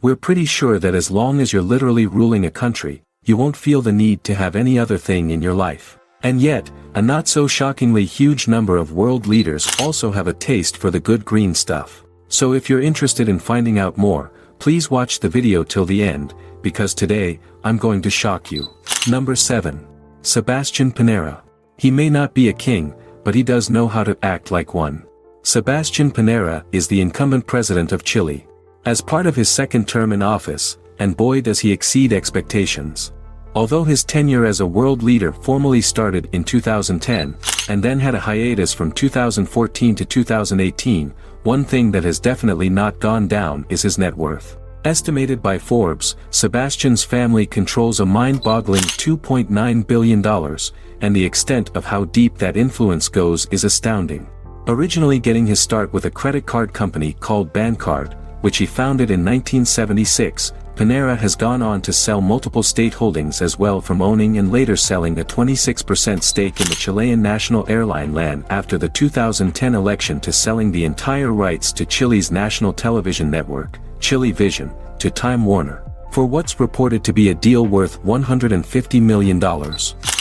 We're pretty sure that as long as you're literally ruling a country, you won't feel the need to have any other thing in your life. And yet, a not-so-shockingly huge number of world leaders also have a taste for the good green stuff. So if you're interested in finding out more, please watch the video till the end, because today, I'm going to shock you. Number 7. Sebastian Pinera. He may not be a king, but he does know how to act like one. Sebastian Pinera is the incumbent president of Chile. As part of his second term in office, and boy does he exceed expectations. Although his tenure as a world leader formally started in 2010, and then had a hiatus from 2014 to 2018, one thing that has definitely not gone down is his net worth. Estimated by Forbes, Sebastian's family controls a mind-boggling $2.9 billion, and the extent of how deep that influence goes is astounding. Originally getting his start with a credit card company called Bancard, which he founded in 1976, Pinera has gone on to sell multiple state holdings as well, from owning and later selling a 26% stake in the Chilean national airline LAN after the 2010 election, to selling the entire rights to Chile's national television network, Chile Vision, to Time Warner, for what's reported to be a deal worth $150 million.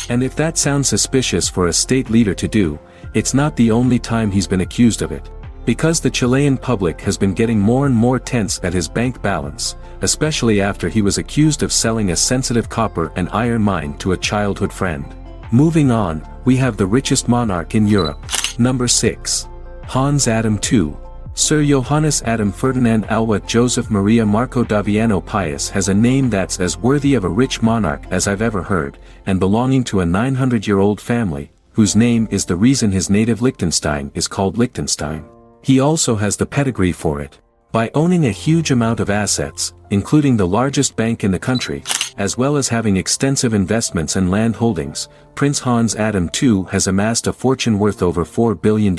And if that sounds suspicious for a state leader to do, it's not the only time he's been accused of it. Because the Chilean public has been getting more and more tense at his bank balance, especially after he was accused of selling a sensitive copper and iron mine to a childhood friend. Moving on, we have the richest monarch in Europe. Number 6. Hans Adam II. Sir Johannes Adam Ferdinand Albert Joseph Maria Marco Daviano Pius has a name that's as worthy of a rich monarch as I've ever heard, and belonging to a 900-year-old family, whose name is the reason his native Liechtenstein is called Liechtenstein. He also has the pedigree for it. By owning a huge amount of assets, including the largest bank in the country, as well as having extensive investments and land holdings, Prince Hans Adam II has amassed a fortune worth over $4 billion,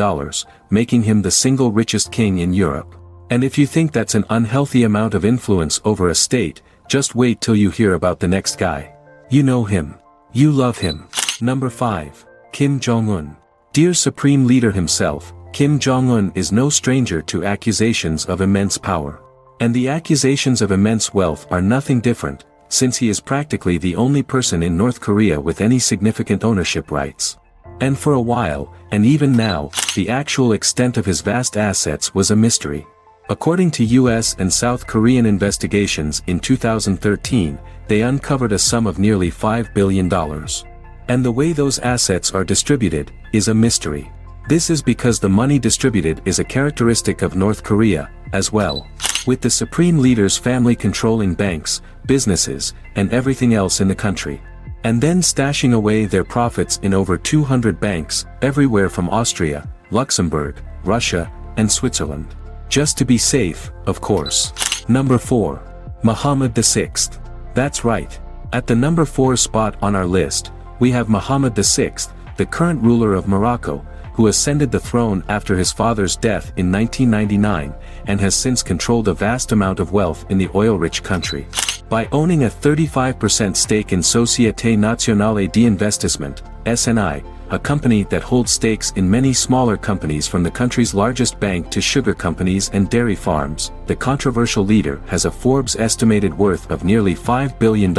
making him the single richest king in Europe. And if you think that's an unhealthy amount of influence over a state, just wait till you hear about the next guy. You know him. You love him. Number 5. Kim Jong-un. Dear Supreme Leader himself, Kim Jong-un is no stranger to accusations of immense power. And the accusations of immense wealth are nothing different, since he is practically the only person in North Korea with any significant ownership rights. And for a while, and even now, the actual extent of his vast assets was a mystery. According to US and South Korean investigations in 2013, they uncovered a sum of nearly $5 billion. And the way those assets are distributed is a mystery. This is because the money distributed is a characteristic of North Korea, as well, with the supreme leader's family controlling banks, businesses, and everything else in the country. And then stashing away their profits in over 200 banks, everywhere from Austria, Luxembourg, Russia, and Switzerland. Just to be safe, of course. Number 4. Mohammed VI. That's right. At the number 4 spot on our list, we have Mohammed VI, the current ruler of Morocco, who ascended the throne after his father's death in 1999, and has since controlled a vast amount of wealth in the oil-rich country. By owning a 35% stake in Société Nationale d'Investissement, SNI, a company that holds stakes in many smaller companies from the country's largest bank to sugar companies and dairy farms, the controversial leader has a Forbes estimated worth of nearly $5 billion.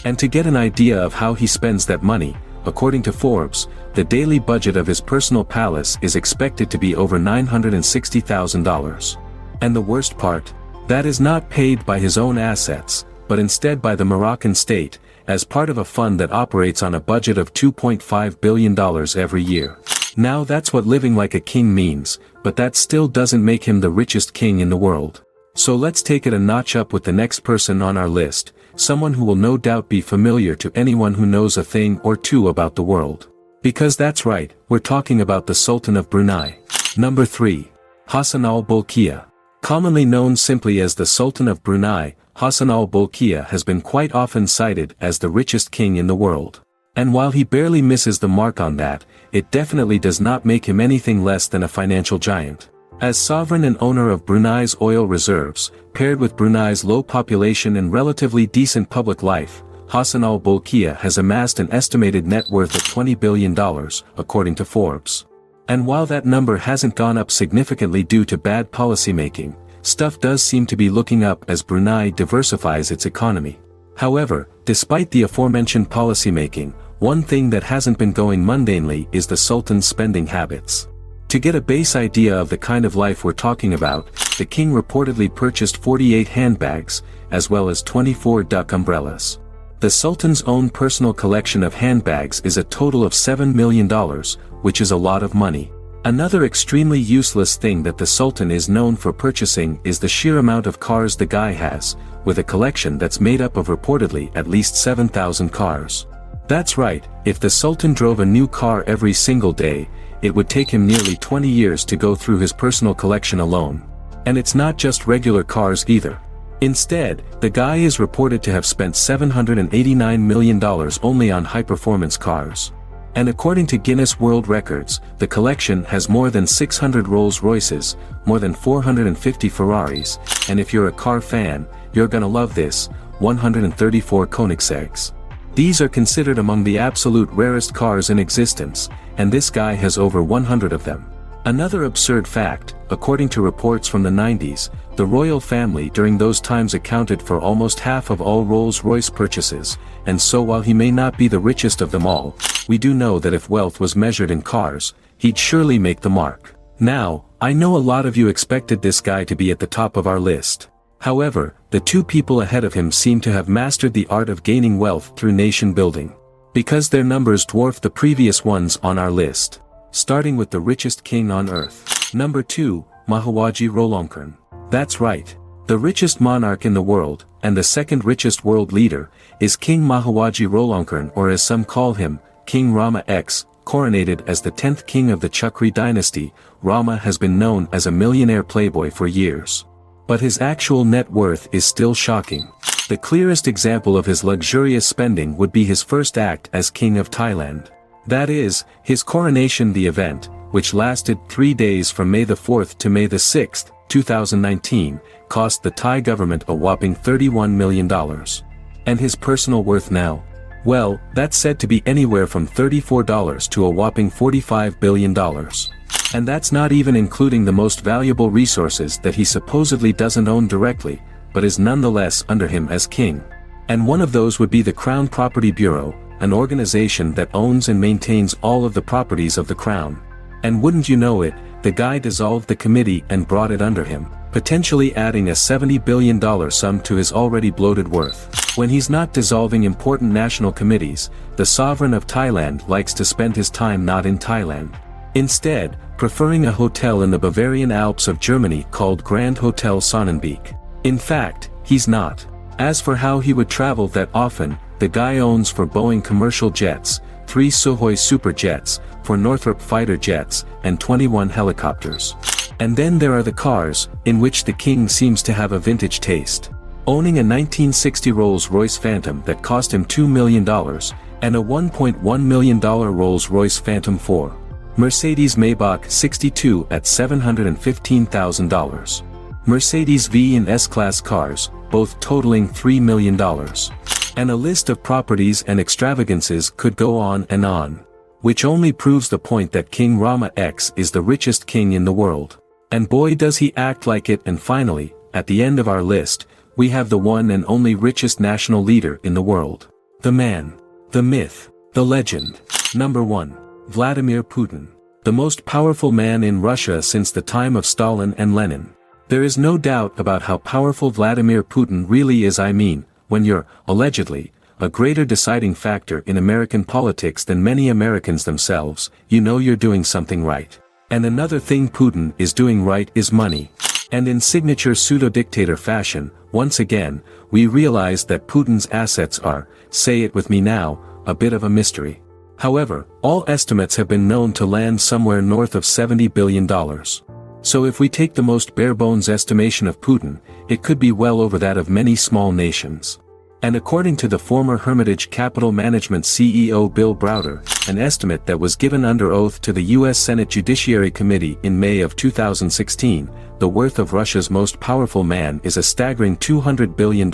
And to get an idea of how he spends that money, according to Forbes, the daily budget of his personal palace is expected to be over $960,000. And the worst part? That is not paid by his own assets, but instead by the Moroccan state, as part of a fund that operates on a budget of $2.5 billion every year. Now that's what living like a king means, but that still doesn't make him the richest king in the world. So let's take it a notch up with the next person on our list, someone who will no doubt be familiar to anyone who knows a thing or two about the world. Because that's right, we're talking about the Sultan of Brunei. Number 3. Hassanal Bolkiah. Commonly known simply as the Sultan of Brunei, Hassanal Bolkiah has been quite often cited as the richest king in the world. And while he barely misses the mark on that, it definitely does not make him anything less than a financial giant. As sovereign and owner of Brunei's oil reserves, paired with Brunei's low population and relatively decent public life, Hassanal Bolkiah has amassed an estimated net worth of $20 billion, according to Forbes. And while that number hasn't gone up significantly due to bad policymaking, stuff does seem to be looking up as Brunei diversifies its economy. However, despite the aforementioned policymaking, one thing that hasn't been going mundanely is the Sultan's spending habits. To get a base idea of the kind of life we're talking about, the king reportedly purchased 48 handbags, as well as 24 duck umbrellas. The Sultan's own personal collection of handbags is a total of $7 million, which is a lot of money. Another extremely useless thing that the Sultan is known for purchasing is the sheer amount of cars the guy has, with a collection that's made up of reportedly at least 7,000 cars. That's right, if the Sultan drove a new car every single day, it would take him nearly 20 years to go through his personal collection alone. And it's not just regular cars either. Instead, the guy is reported to have spent $789 million only on high-performance cars. And according to Guinness World Records, the collection has more than 600 Rolls-Royces, more than 450 Ferraris, and if you're a car fan, you're gonna love this, 134 Koenigsegg's. These are considered among the absolute rarest cars in existence, and this guy has over 100 of them. Another absurd fact, according to reports from the 90s, the royal family during those times accounted for almost half of all Rolls-Royce purchases, and so while he may not be the richest of them all, we do know that if wealth was measured in cars, he'd surely make the mark. Now, I know a lot of you expected this guy to be at the top of our list. However, the two people ahead of him seem to have mastered the art of gaining wealth through nation building. Because their numbers dwarf the previous ones on our list. Starting with the richest king on earth. Number 2, Mahawaji Rolongkorn. That's right. The richest monarch in the world, and the second richest world leader, is King Mahawaji Rolongkorn, or as some call him, King Rama X. Coronated as the 10th king of the Chakri dynasty, Rama has been known as a millionaire playboy for years. But his actual net worth is still shocking. The clearest example of his luxurious spending would be his first act as King of Thailand. That is, his coronation. The event, which lasted 3 days from May the 4th to May the 6th, 2019, cost the Thai government a whopping $31 million. And his personal worth now? Well, that's said to be anywhere from $34 to a whopping $45 billion. And that's not even including the most valuable resources that he supposedly doesn't own directly, but is nonetheless under him as king. And one of those would be the Crown Property Bureau, an organization that owns and maintains all of the properties of the crown. And wouldn't you know it, the guy dissolved the committee and brought it under him, potentially adding a $70 billion sum to his already bloated worth. When he's not dissolving important national committees, the sovereign of Thailand likes to spend his time not in Thailand. Instead, preferring a hotel in the Bavarian Alps of Germany called Grand Hotel Sonnenbeek. In fact, he's not. As for how he would travel that often, the guy owns 4 Boeing commercial jets, 3 Sukhoi super jets, 4 Northrop fighter jets, and 21 helicopters. And then there are the cars, in which the king seems to have a vintage taste. Owning a 1960 Rolls-Royce Phantom that cost him $2 million, and a $1.1 million Rolls-Royce Phantom 4. Mercedes Maybach 62 at $715,000. Mercedes V and S-Class cars, both totaling $3 million. And a list of properties and extravagances could go on and on. Which only proves the point that King Rama X is the richest king in the world. And boy does he act like it. And finally, at the end of our list, we have the one and only richest national leader in the world. The man, the myth, the legend. Number 1. Vladimir Putin. The most powerful man in Russia since the time of Stalin and Lenin. There is no doubt about how powerful Vladimir Putin really is. I mean, when you're, allegedly, a greater deciding factor in American politics than many Americans themselves, you know you're doing something right. And another thing Putin is doing right is money. And in signature pseudo-dictator fashion, once again, we realize that Putin's assets are, say it with me now, a bit of a mystery. However, all estimates have been known to land somewhere north of $70 billion. So if we take the most bare-bones estimation of Putin, it could be well over that of many small nations. And according to the former Hermitage Capital Management CEO Bill Browder, an estimate that was given under oath to the U.S. Senate Judiciary Committee in May of 2016, the worth of Russia's most powerful man is a staggering $200 billion.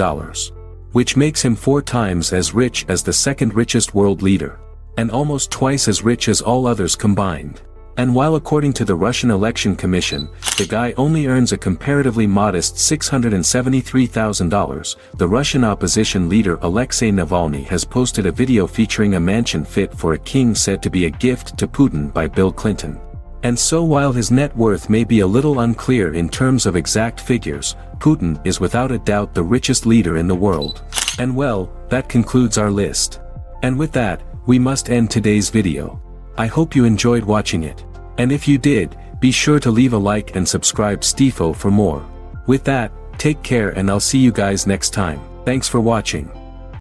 Which makes him 4 times as rich as the second richest world leader. And almost twice as rich as all others combined. And while according to the Russian Election Commission, the guy only earns a comparatively modest $673,000, the Russian opposition leader Alexei Navalny has posted a video featuring a mansion fit for a king said to be a gift to Putin by Bill Clinton. And so while his net worth may be a little unclear in terms of exact figures, Putin is without a doubt the richest leader in the world. And well, that concludes our list. And with that, we must end today's video. I hope you enjoyed watching it. And if you did, be sure to leave a like and subscribe Satifo for more. With that, take care and I'll see you guys next time. Thanks for watching.